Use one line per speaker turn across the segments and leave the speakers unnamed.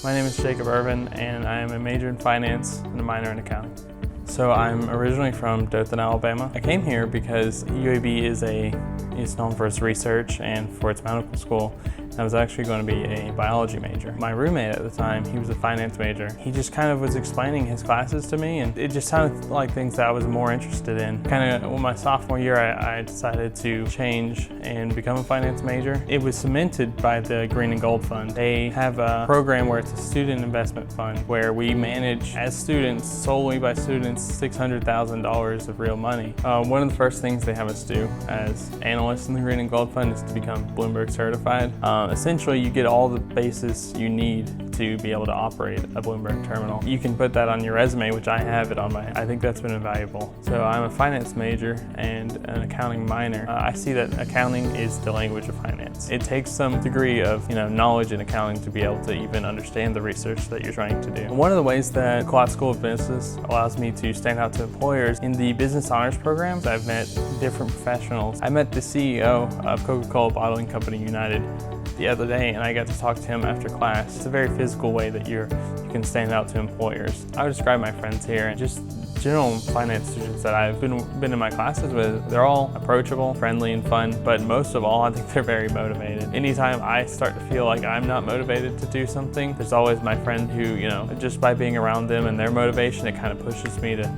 My name is Jacob Irvin, and I am a major in finance and a minor in accounting. So I'm originally from Dothan, Alabama. I came here because UAB is known for its research and for its medical school. I was actually going to be a biology major. My roommate at the time, he was a finance major. He just kind of was explaining his classes to me, and it just sounded like things that I was more interested in. Kind of my sophomore year, I decided to change and become a finance major. It was cemented by the Green and Gold Fund. They have a program where it's a student investment fund where we manage, as students, solely by students, $600,000 of real money. One of the first things they have us do as analysts in the Green and Gold Fund is to become Bloomberg certified. Essentially, you get all the basis you need to be able to operate a Bloomberg Terminal. You can put that on your resume, which I have it on I think that's been invaluable. So I'm a finance major and an accounting minor. I see that accounting is the language of finance. It takes some degree of knowledge in accounting to be able to even understand the research that you're trying to do. One of the ways that Collat School of Business allows me to stand out to employers in the business honors programs, I've met different professionals. I met the CEO of Coca-Cola Bottling Company United the other day, and I got to talk to him after class. It's a very physical way that you can stand out to employers. I would describe my friends here and just general finance students that I've been in my classes with. They're all approachable, friendly, and fun, but most of all, I think they're very motivated. Anytime I start to feel like I'm not motivated to do something, there's always my friend who, just by being around them and their motivation, it kind of pushes me to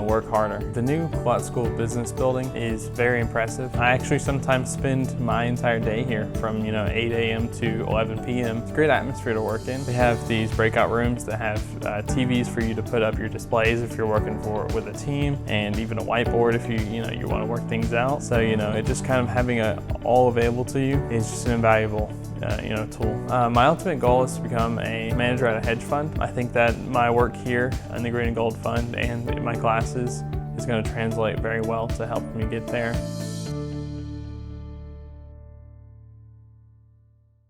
work harder. The new Collat School of Business building is very impressive. I actually sometimes spend my entire day here from 8 a.m. to 11 p.m. It's a great atmosphere to work in. They have these breakout rooms that have TVs for you to put up your displays if you're working with a team, and even a whiteboard if you want to work things out. So it just kind of having it all available to you is just an invaluable tool. My ultimate goal is to become a manager at a hedge fund. I think that my work here in the Green and Gold Fund and in my classes is going to translate very well to help me get there.